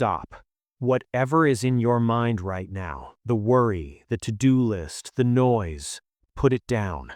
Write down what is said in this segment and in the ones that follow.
stop. Whatever is in your mind right now, the worry, the to-do list, the noise, put it down.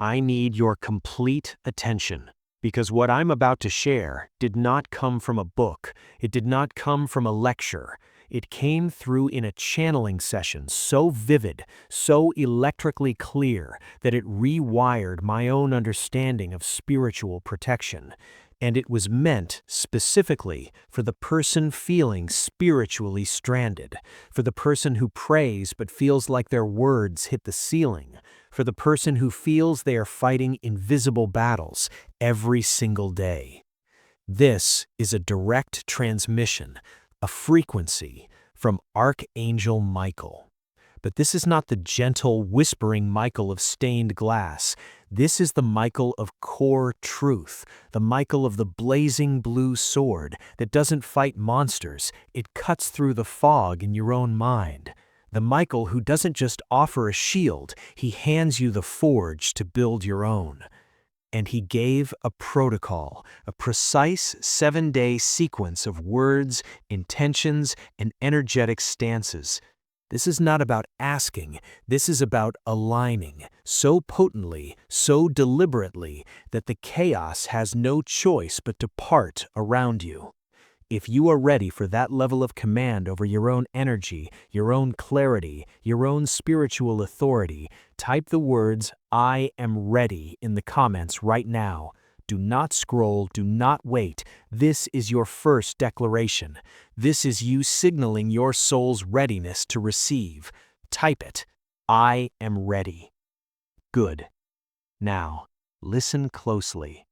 I need your complete attention, because what I'm about to share did not come from a book. It did not come from a lecture. It came through in a channeling session so vivid, so electrically clear that it rewired my own understanding of spiritual protection. And it was meant specifically for the person feeling spiritually stranded, for the person who prays but feels like their words hit the ceiling, for the person who feels they are fighting invisible battles every single day. This is a direct transmission, a frequency from Archangel Michael. But this is not the gentle, whispering Michael of stained glass. This is the Michael of core truth, the Michael of the blazing blue sword that doesn't fight monsters, it cuts through the fog in your own mind. The Michael who doesn't just offer a shield, he hands you the forge to build your own. And he gave a protocol, a precise 7-day sequence of words, intentions, and energetic stances. This is not about asking, this is about aligning, so potently, so deliberately, that the chaos has no choice but to part around you. If you are ready for that level of command over your own energy, your own clarity, your own spiritual authority, type the words, "I am ready," in the comments right now. Do not scroll, do not wait. This is your first declaration. This is you signaling your soul's readiness to receive. Type it. I am ready. Good. Now, listen closely.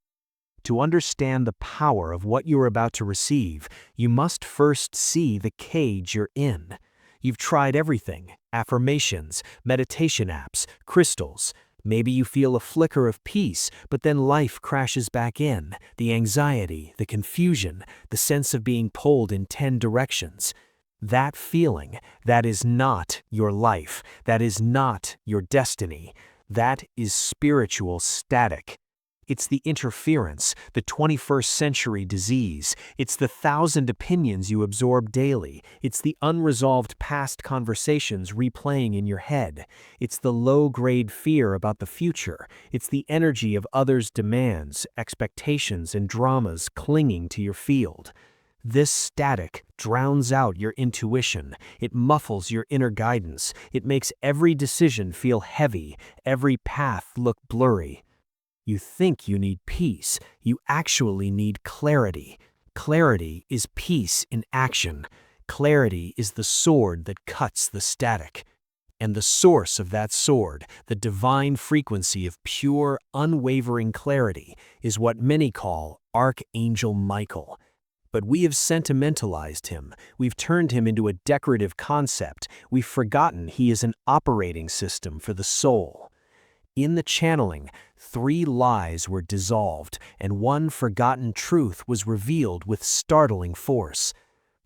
To understand the power of what you're about to receive, you must first see the cage you're in. You've tried everything: affirmations, meditation apps, crystals. Maybe you feel a flicker of peace, but then life crashes back in. The anxiety, the confusion, the sense of being pulled in 10 directions. That feeling, that is not your life. That is not your destiny. That is spiritual static. It's the interference, the 21st century disease. It's the 1,000 opinions you absorb daily. It's the unresolved past conversations replaying in your head. It's the low-grade fear about the future. It's the energy of others' demands, expectations, and dramas clinging to your field. This static drowns out your intuition. It muffles your inner guidance. It makes every decision feel heavy, every path look blurry. You think you need peace. You actually need clarity. Clarity is peace in action. Clarity is the sword that cuts the static. And the source of that sword, the divine frequency of pure, unwavering clarity, is what many call Archangel Michael. But we have sentimentalized him. We've turned him into a decorative concept. We've forgotten he is an operating system for the soul. In the channeling, 3 lies were dissolved, and 1 forgotten truth was revealed with startling force.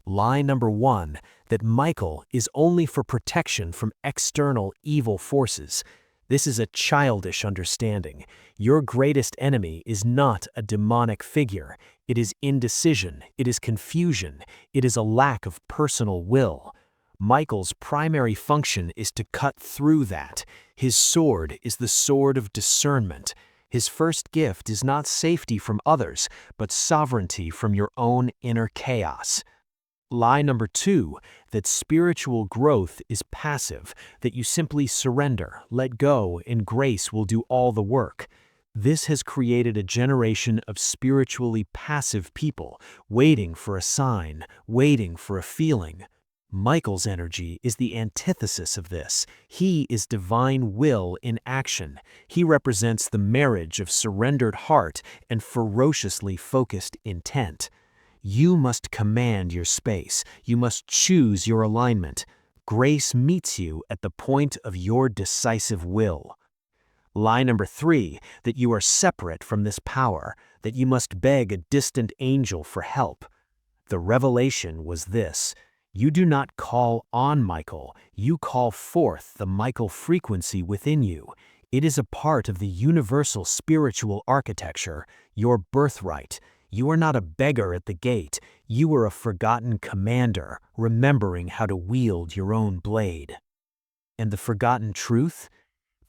Lie number 1, that Michael is only for protection from external evil forces. This is a childish understanding. Your greatest enemy is not a demonic figure. It is indecision, it is confusion, it is a lack of personal will. Michael's primary function is to cut through that. His sword is the sword of discernment. His first gift is not safety from others, but sovereignty from your own inner chaos. Lie number 2, that spiritual growth is passive, that you simply surrender, let go, and grace will do all the work. This has created a generation of spiritually passive people, waiting for a sign, waiting for a feeling. Michael's energy is the antithesis of this. He is divine will in action. He represents the marriage of surrendered heart and ferociously focused intent. You must command your space. You must choose your alignment. Grace meets you at the point of your decisive will. Lie number 3, that you are separate from this power, that you must beg a distant angel for help. The revelation was this: you do not call on Michael, you call forth the Michael frequency within you. It is a part of the universal spiritual architecture, your birthright. You are not a beggar at the gate. You are a forgotten commander, remembering how to wield your own blade. And the forgotten truth?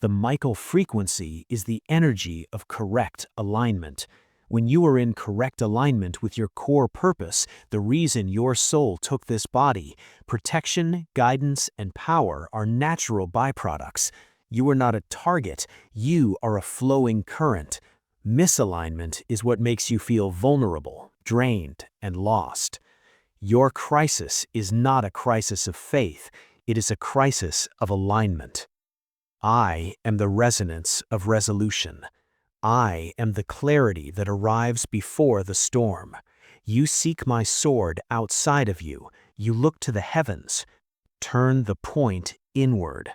The Michael frequency is the energy of correct alignment. When you are in correct alignment with your core purpose, the reason your soul took this body, protection, guidance, and power are natural byproducts. You are not a target, you are a flowing current. Misalignment is what makes you feel vulnerable, drained, and lost. Your crisis is not a crisis of faith, it is a crisis of alignment. I am the resonance of resolution. I am the clarity that arrives before the storm. You seek my sword outside of you. You look to the heavens. Turn the point inward.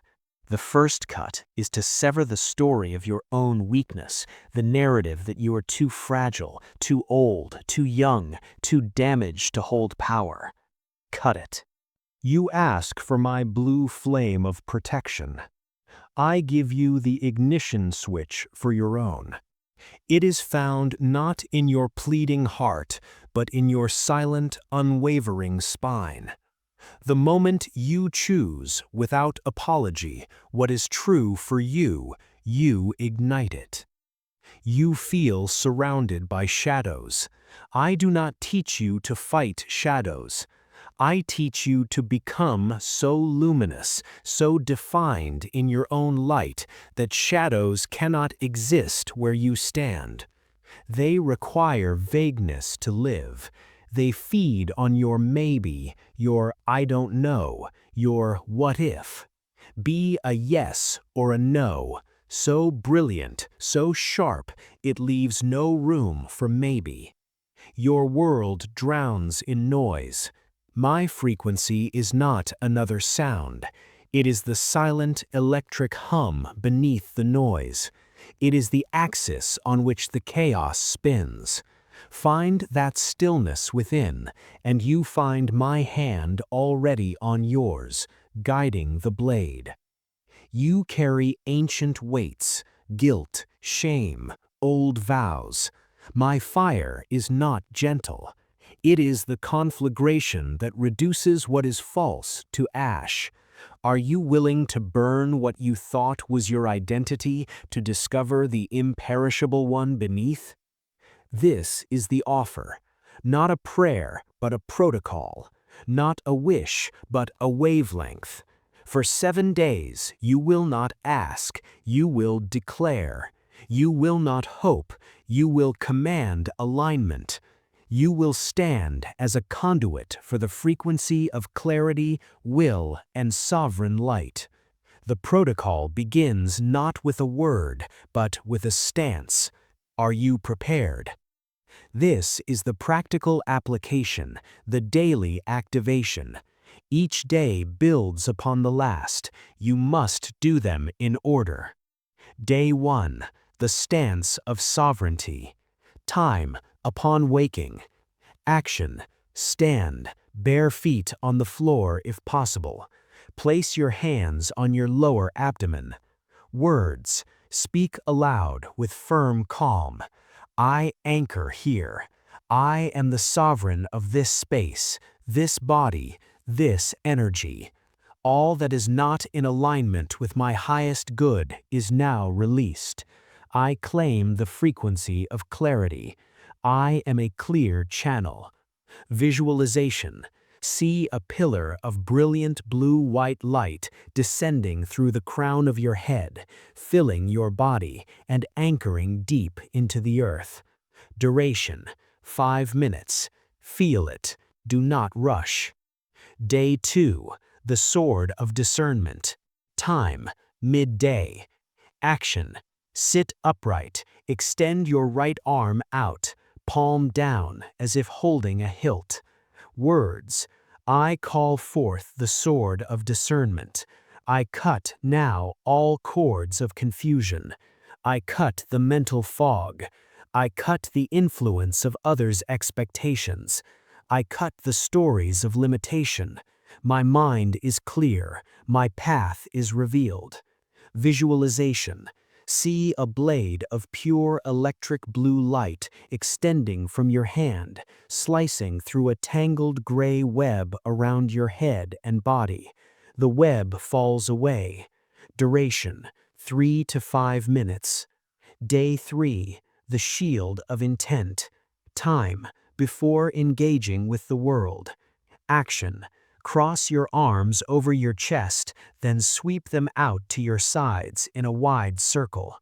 The first cut is to sever the story of your own weakness, the narrative that you are too fragile, too old, too young, too damaged to hold power. Cut it. You ask for my blue flame of protection. I give you the ignition switch for your own. It is found not in your pleading heart, but in your silent, unwavering spine. The moment you choose, without apology, what is true for you, you ignite it. You feel surrounded by shadows. I do not teach you to fight shadows. I teach you to become so luminous, so defined in your own light, that shadows cannot exist where you stand. They require vagueness to live. They feed on your maybe, your I don't know, your what if. Be a yes or a no, so brilliant, so sharp, it leaves no room for maybe. Your world drowns in noise. My frequency is not another sound. It is the silent electric hum beneath the noise. It is the axis on which the chaos spins. Find that stillness within, and you find my hand already on yours, guiding the blade. You carry ancient weights, guilt, shame, old vows. My fire is not gentle. It is the conflagration that reduces what is false to ash. Are you willing to burn what you thought was your identity to discover the imperishable one beneath? This is the offer, not a prayer, but a protocol, not a wish, but a wavelength. For 7 days you will not ask, you will declare. You will not hope, you will command alignment. You will stand as a conduit for the frequency of clarity, will, and sovereign light. The protocol begins not with a word, but with a stance. Are you prepared? This is the practical application, the daily activation. Each day builds upon the last. You must do them in order. Day 1, the stance of sovereignty. Time, upon waking. Action, stand, bare feet on the floor if possible. Place your hands on your lower abdomen. Words, speak aloud with firm calm. I anchor here. I am the sovereign of this space, this body, this energy. All that is not in alignment with my highest good is now released. I claim the frequency of clarity. I am a clear channel. Visualization. See a pillar of brilliant blue-white light descending through the crown of your head, filling your body and anchoring deep into the earth. Duration, 5 minutes. Feel it. Do not rush. Day 2, the sword of discernment. Time, midday. Action, sit upright. Extend your right arm out, palm down as if holding a hilt. Words, I call forth the sword of discernment. I cut now all cords of confusion. I cut the mental fog. I cut the influence of others' expectations. I cut the stories of limitation. My mind is clear. My path is revealed. Visualization. See a blade of pure electric blue light extending from your hand, slicing through a tangled gray web around your head and body. The web falls away. Duration, 3 to 5 minutes. Day 3, the shield of intent. Time, before engaging with the world. Action, cross your arms over your chest, then sweep them out to your sides in a wide circle.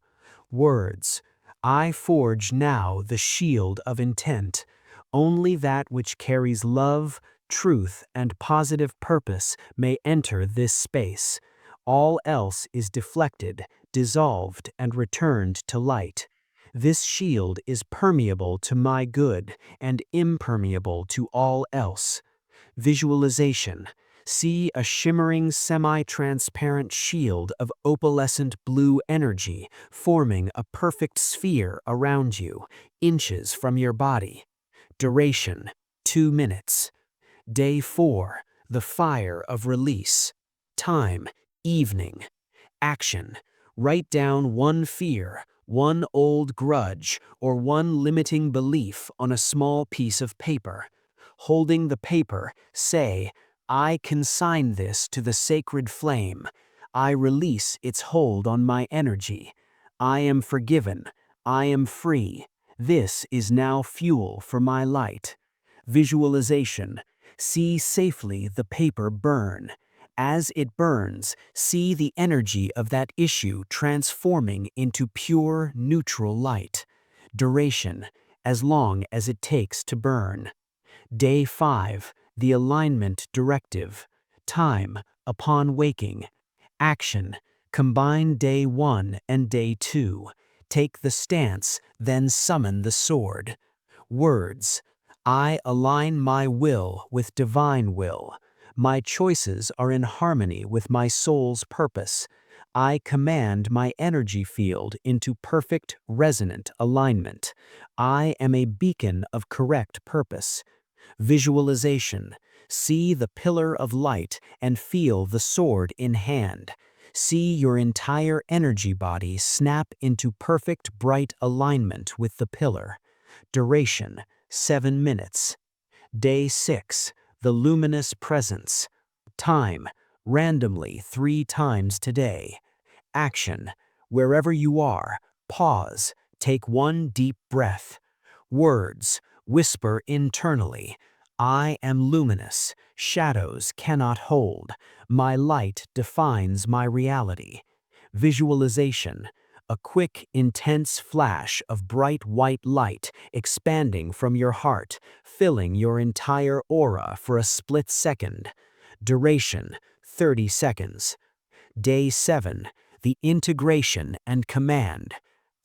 Words, I forge now the shield of intent. Only that which carries love, truth, and positive purpose may enter this space. All else is deflected, dissolved, and returned to light. This shield is permeable to my good and impermeable to all else. Visualization. See a shimmering semi-transparent shield of opalescent blue energy forming a perfect sphere around you, inches from your body. Duration, 2 minutes. Day 4, the fire of release. Time, evening. Action, write down one fear, one old grudge, or one limiting belief on a small piece of paper. Holding the paper, say, I consign this to the sacred flame. I release its hold on my energy. I am forgiven. I am free. This is now fuel for my light. Visualization. See safely the paper burn. As it burns, see the energy of that issue transforming into pure, neutral light. Duration, as long as it takes to burn. Day 5, the alignment directive. Time, upon waking. Action, combine day 1 and day 2. Take the stance, then summon the sword. Words, I align my will with divine will. My choices are in harmony with my soul's purpose. I command my energy field into perfect, resonant alignment. I am a beacon of correct purpose. Visualization. See the pillar of light and feel the sword in hand. See your entire energy body snap into perfect, bright alignment with the pillar. Duration, 7 minutes. Day 6, the luminous presence. Time, randomly 3 times today. Action, wherever you are, pause, take one deep breath. Words, whisper internally, I am luminous, shadows cannot hold, my light defines my reality. Visualization, a quick, intense flash of bright white light expanding from your heart, filling your entire aura for a split second. Duration, 30 seconds. Day 7, the integration and command.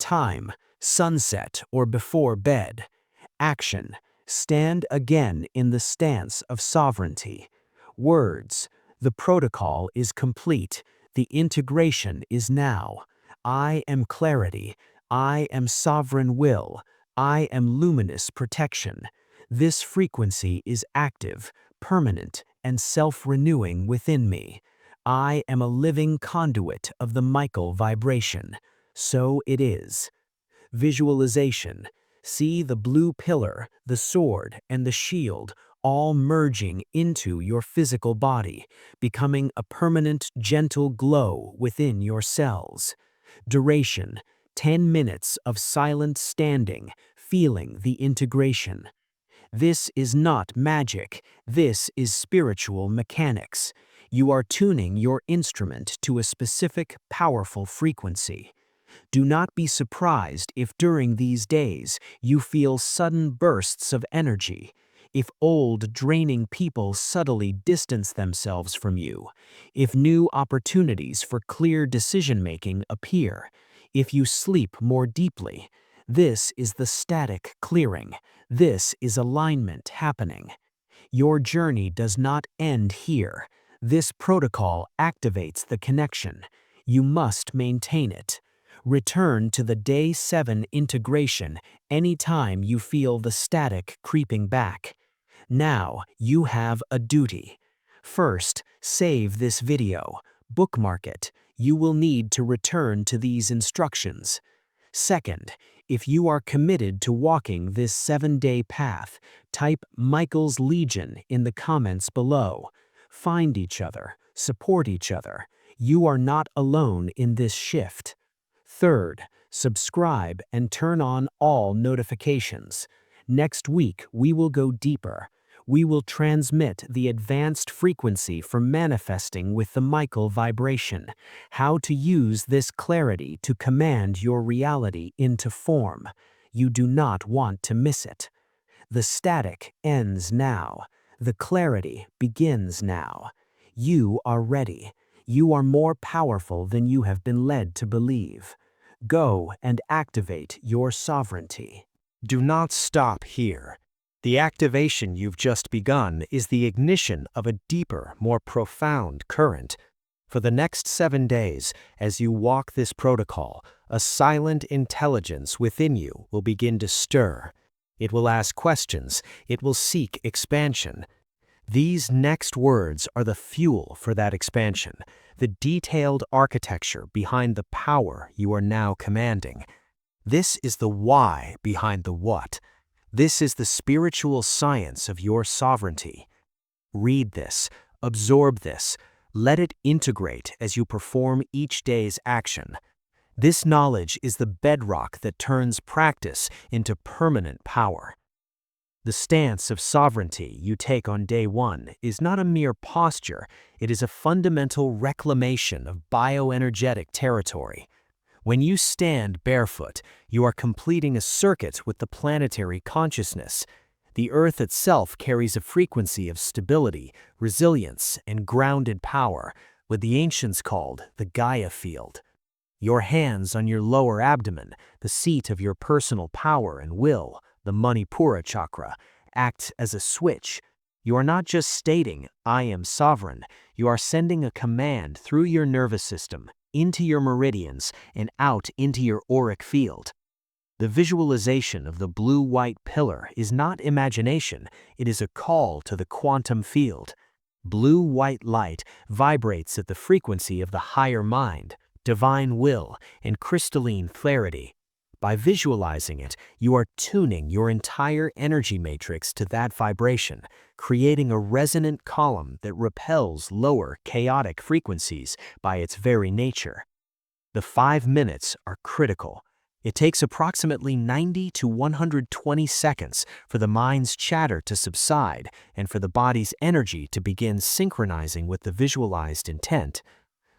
Time, sunset or before bed. Action, stand again in the stance of sovereignty. Words, the protocol is complete, the integration is now. I am clarity, I am sovereign will, I am luminous protection. This frequency is active, permanent, and self-renewing within me. I am a living conduit of the Michael vibration. So it is. Visualization. See the blue pillar, the sword, and the shield all merging into your physical body, becoming a permanent, gentle glow within your cells. Duration, 10 minutes of silent standing, feeling the integration. This is not magic, this is spiritual mechanics. You are tuning your instrument to a specific, powerful frequency. Do not be surprised if during these days you feel sudden bursts of energy, if old, draining people subtly distance themselves from you, if new opportunities for clear decision-making appear, if you sleep more deeply. This is the static clearing. This is alignment happening. Your journey does not end here. This protocol activates the connection. You must maintain it. Return to the Day 7 integration anytime you feel the static creeping back. Now you have a duty. First, save this video, bookmark it, you will need to return to these instructions. Second, if you are committed to walking this 7-day path, type Michael's Legion in the comments below. Find each other, support each other. You are not alone in this shift. Third, subscribe and turn on all notifications. Next week, we will go deeper. We will transmit the advanced frequency for manifesting with the Michael vibration, how to use this clarity to command your reality into form. You do not want to miss it. The static ends now. The clarity begins now. You are ready. You are more powerful than you have been led to believe. Go and activate your sovereignty. Do not stop here. The activation you've just begun is the ignition of a deeper, more profound current. For the next 7 days, as you walk this protocol, a silent intelligence within you will begin to stir. It will ask questions. It will seek expansion. These next words are the fuel for that expansion, the detailed architecture behind the power you are now commanding. This is the why behind the what. This is the spiritual science of your sovereignty. Read this, absorb this, let it integrate as you perform each day's action. This knowledge is the bedrock that turns practice into permanent power. The stance of sovereignty you take on day 1 is not a mere posture, it is a fundamental reclamation of bioenergetic territory. When you stand barefoot, you are completing a circuit with the planetary consciousness. The Earth itself carries a frequency of stability, resilience, and grounded power, what the ancients called the Gaia field. Your hands on your lower abdomen, the seat of your personal power and will, the Manipura chakra, act as a switch. You are not just stating, "I am sovereign." You are sending a command through your nervous system, into your meridians, and out into your auric field. The visualization of the blue-white pillar is not imagination, it is a call to the quantum field. Blue-white light vibrates at the frequency of the higher mind, divine will, and crystalline clarity. By visualizing it, you are tuning your entire energy matrix to that vibration, creating a resonant column that repels lower, chaotic frequencies by its very nature. The 5 minutes are critical. It takes approximately 90 to 120 seconds for the mind's chatter to subside and for the body's energy to begin synchronizing with the visualized intent.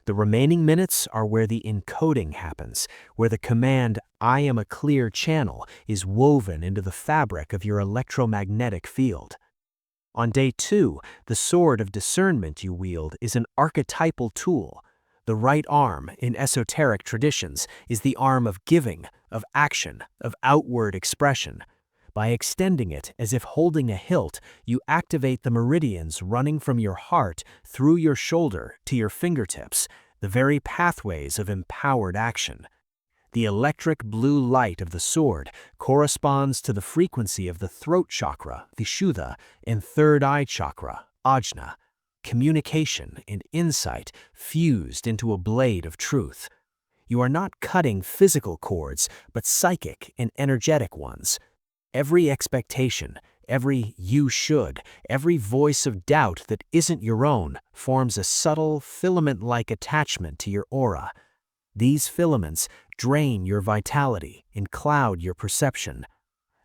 The remaining minutes are where the encoding happens, where the command, "I am a clear channel," is woven into the fabric of your electromagnetic field. On day 2, the sword of discernment you wield is an archetypal tool. The right arm, in esoteric traditions, is the arm of giving, of action, of outward expression. By extending it as if holding a hilt, you activate the meridians running from your heart through your shoulder to your fingertips, the very pathways of empowered action. The electric blue light of the sword corresponds to the frequency of the throat chakra, Vishuddha, and third eye chakra, Ajna. Communication and insight fused into a blade of truth. You are not cutting physical cords, but psychic and energetic ones. Every expectation, every "you should," every voice of doubt that isn't your own forms a subtle, filament-like attachment to your aura. These filaments drain your vitality and cloud your perception.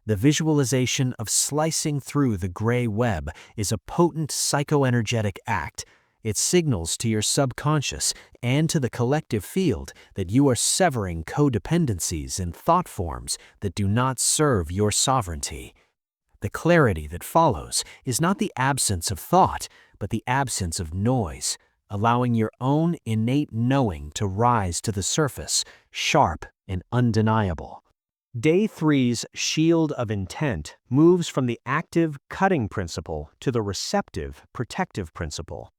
The visualization of slicing through the gray web is a potent psychoenergetic act. It signals to your subconscious and to the collective field that you are severing codependencies and thought forms that do not serve your sovereignty. The clarity that follows is not the absence of thought, but the absence of noise, allowing your own innate knowing to rise to the surface, sharp and undeniable. Day 3's shield of intent moves from the active, cutting principle to the receptive, protective principle.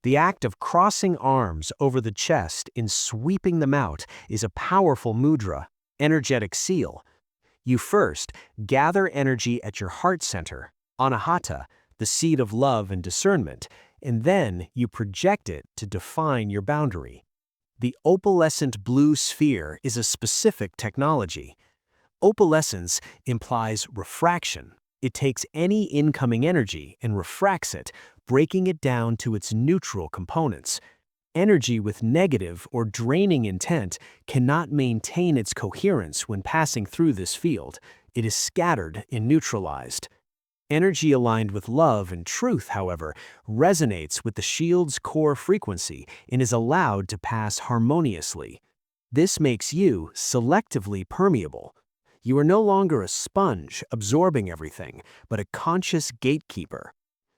The act of crossing arms over the chest in sweeping them out is a powerful mudra, energetic seal. You first gather energy at your heart center, Anahata, the seat of love and discernment, and then you project it to define your boundary. The opalescent blue sphere is a specific technology. Opalescence implies refraction. It takes any incoming energy and refracts it, breaking it down to its neutral components. Energy with negative or draining intent cannot maintain its coherence when passing through this field. It is scattered and neutralized. Energy aligned with love and truth, however, resonates with the shield's core frequency and is allowed to pass harmoniously. This makes you selectively permeable. You are no longer a sponge absorbing everything, but a conscious gatekeeper.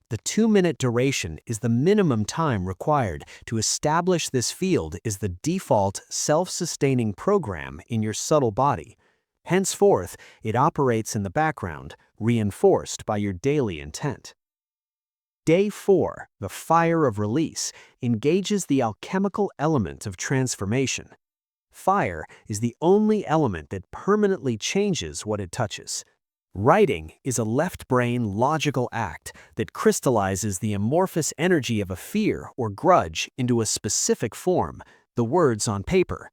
The 2-minute duration is the minimum time required to establish this field as the default self-sustaining program in your subtle body. Henceforth, it operates in the background, reinforced by your daily intent. Day 4, the fire of release, engages the alchemical element of transformation. Fire is the only element that permanently changes what it touches. Writing is a left-brain logical act that crystallizes the amorphous energy of a fear or grudge into a specific form, the words on paper.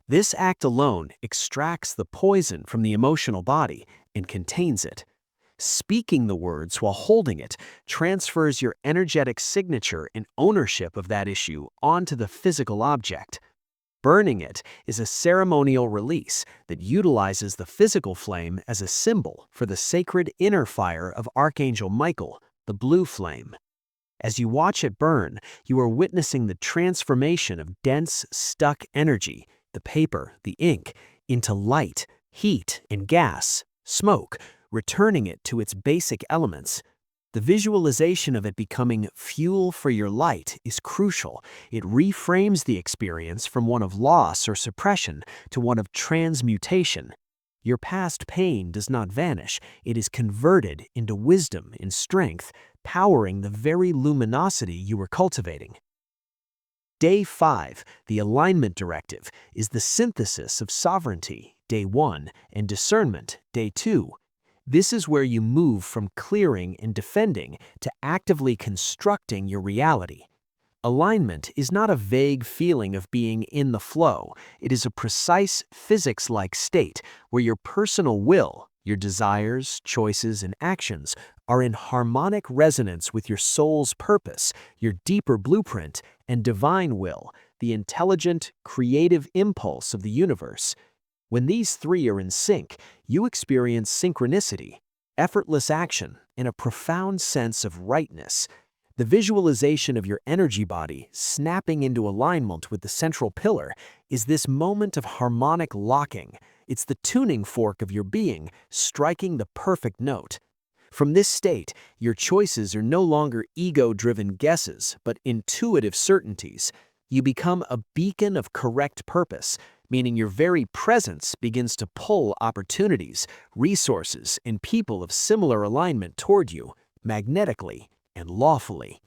This act alone extracts the poison from the emotional body and contains it. Speaking the words while holding it transfers your energetic signature and ownership of that issue onto the physical object. Burning it is a ceremonial release that utilizes the physical flame as a symbol for the sacred inner fire of Archangel Michael, the blue flame. As you watch it burn, you are witnessing the transformation of dense, stuck energy, the paper, the ink, into light, heat, and gas, smoke, returning it to its basic elements. The visualization of it becoming fuel for your light is crucial. It reframes the experience from one of loss or suppression to one of transmutation. Your past pain does not vanish. It is converted into wisdom and strength, powering the very luminosity you were cultivating. Day 5, the alignment directive, is the synthesis of sovereignty, Day 1, and discernment, Day 2. This is where you move from clearing and defending to actively constructing your reality. Alignment is not a vague feeling of being in the flow. It is a precise physics-like state where your personal will, your desires, choices, and actions are in harmonic resonance with your soul's purpose, your deeper blueprint, and divine will, the intelligent, creative impulse of the universe. When these three are in sync, you experience synchronicity, effortless action, and a profound sense of rightness. The visualization of your energy body snapping into alignment with the central pillar is this moment of harmonic locking. It's the tuning fork of your being striking the perfect note. From this state, your choices are no longer ego-driven guesses, but intuitive certainties. You become a beacon of correct purpose, meaning your very presence begins to pull opportunities, resources, and people of similar alignment toward you, magnetically and lawfully.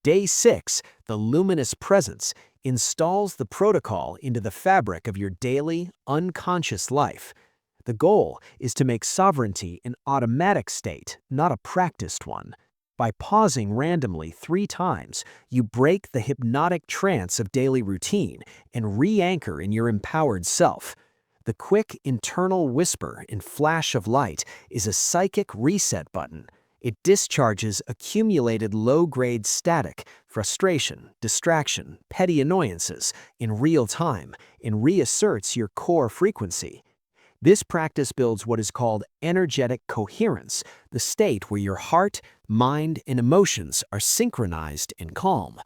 Day 6, the luminous presence, installs the protocol into the fabric of your daily, unconscious life. The goal is to make sovereignty an automatic state, not a practiced one. By pausing randomly 3 times, you break the hypnotic trance of daily routine and re-anchor in your empowered self. The quick internal whisper and flash of light is a psychic reset button. It discharges accumulated low-grade static, frustration, distraction, petty annoyances in real time and reasserts your core frequency. This practice builds what is called energetic coherence, the state where your heart, mind, and emotions are synchronized and calm.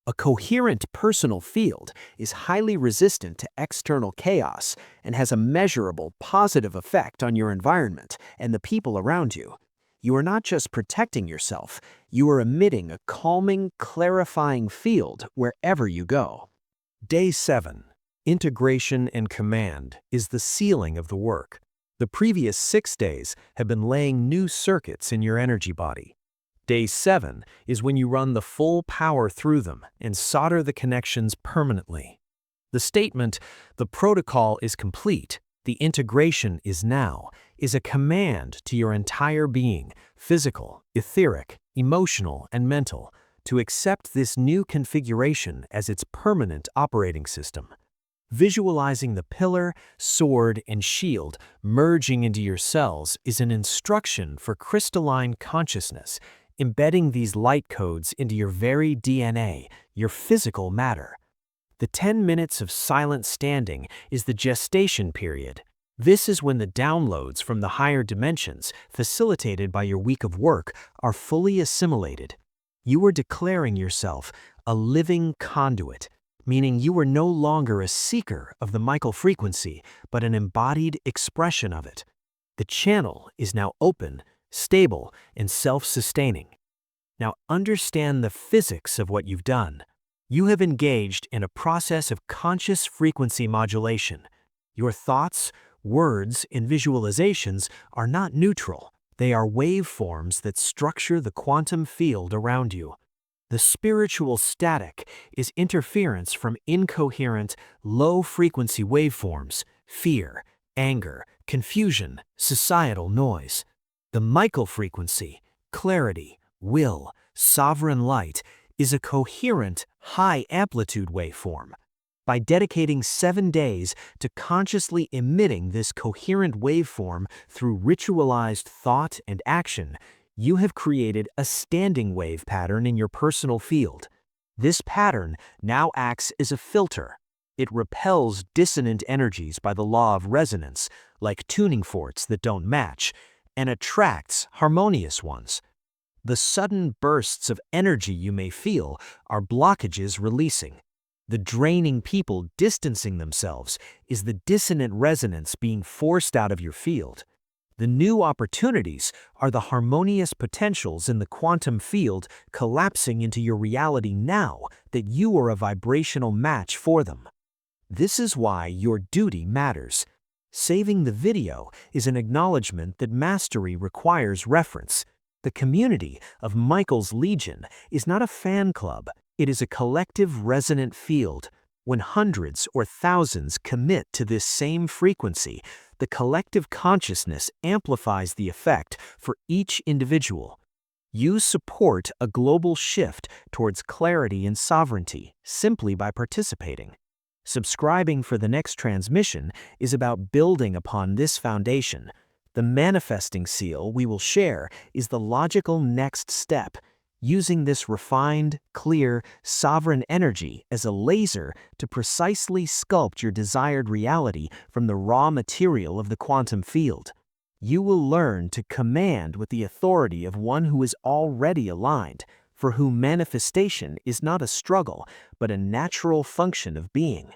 A coherent personal field is highly resistant to external chaos and has a measurable positive effect on your environment and the people around you. You are not just protecting yourself, you are emitting a calming, clarifying field wherever you go. Day 7. Integration and command is the sealing of the work. The previous 6 days have been laying new circuits in your energy body. Day 7 is when you run the full power through them and solder the connections permanently. The statement, "The protocol is complete, the integration is now," is a command to your entire being, physical, etheric, emotional, and mental. to accept this new configuration as its permanent operating system. Visualizing the pillar, sword, and shield merging into your cells is an instruction for crystalline consciousness, embedding these light codes into your very DNA, your physical matter. The 10 minutes of silent standing is the gestation period. This is when the downloads from the higher dimensions, facilitated by your week of work, are fully assimilated. You are declaring yourself a living conduit, meaning you are no longer a seeker of the Michael frequency, but an embodied expression of it. The channel is now open, stable, and self-sustaining. Now understand the physics of what you've done. You have engaged in a process of conscious frequency modulation. Your thoughts, words, and visualizations are not neutral. They are waveforms that structure the quantum field around you. The spiritual static is interference from incoherent, low-frequency waveforms, fear, anger, confusion, societal noise. The Michael frequency, clarity, will, sovereign light, is a coherent, high-amplitude waveform. By dedicating 7 days to consciously emitting this coherent waveform through ritualized thought and action, you have created a standing wave pattern in your personal field. This pattern now acts as a filter. It repels dissonant energies by the law of resonance, like tuning forks that don't match, and attracts harmonious ones. The sudden bursts of energy you may feel are blockages releasing. The draining people distancing themselves is the dissonant resonance being forced out of your field. The new opportunities are the harmonious potentials in the quantum field collapsing into your reality now that you are a vibrational match for them. This is why your duty matters. Saving the video is an acknowledgement that mastery requires reference. The community of Michael's Legion is not a fan club. It is a collective resonant field. When hundreds or thousands commit to this same frequency, the collective consciousness amplifies the effect for each individual. You support a global shift towards clarity and sovereignty simply by participating. Subscribing for the next transmission is about building upon this foundation. The manifesting seal we will share is the logical next step, using this refined, clear, sovereign energy as a laser to precisely sculpt your desired reality from the raw material of the quantum field. You will learn to command with the authority of one who is already aligned, for whom manifestation is not a struggle, but a natural function of being.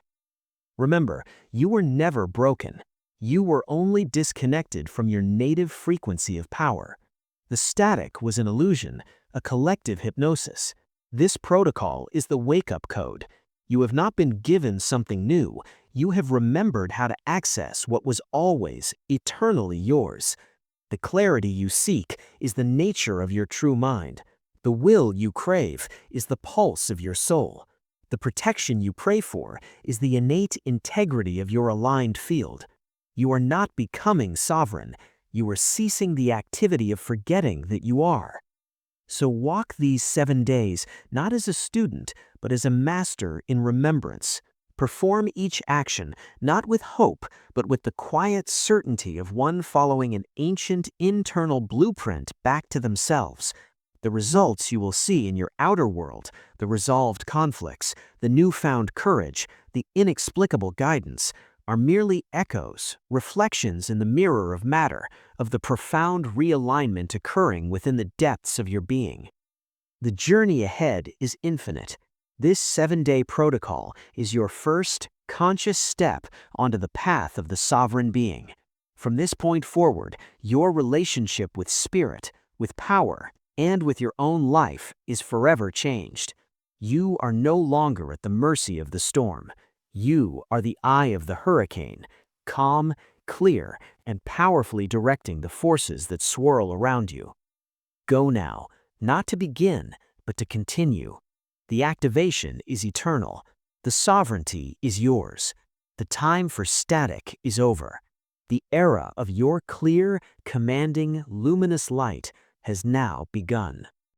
Remember, you were never broken. You were only disconnected from your native frequency of power. The static was an illusion, a collective hypnosis. This protocol is the wake-up code. You have not been given something new. You have remembered how to access what was always, eternally yours. The clarity you seek is the nature of your true mind. The will you crave is the pulse of your soul. The protection you pray for is the innate integrity of your aligned field. You are not becoming sovereign. You are ceasing the activity of forgetting that you are. So walk these 7 days not as a student, but as a master in remembrance. Perform each action not with hope, but with the quiet certainty of one following an ancient internal blueprint back to themselves. The results you will see in your outer world, the resolved conflicts, the newfound courage, the inexplicable guidance, are merely echoes, reflections in the mirror of matter, of the profound realignment occurring within the depths of your being. The journey ahead is infinite. This 7-day protocol is your first conscious step onto the path of the sovereign being. From this point forward, your relationship with spirit, with power, and with your own life is forever changed. You are no longer at the mercy of the storm. You are the eye of the hurricane, calm, clear, and powerfully directing the forces that swirl around you. Go now, not to begin, but to continue. The activation is eternal. The sovereignty is yours. The time for static is over. The era of your clear, commanding, luminous light has now begun.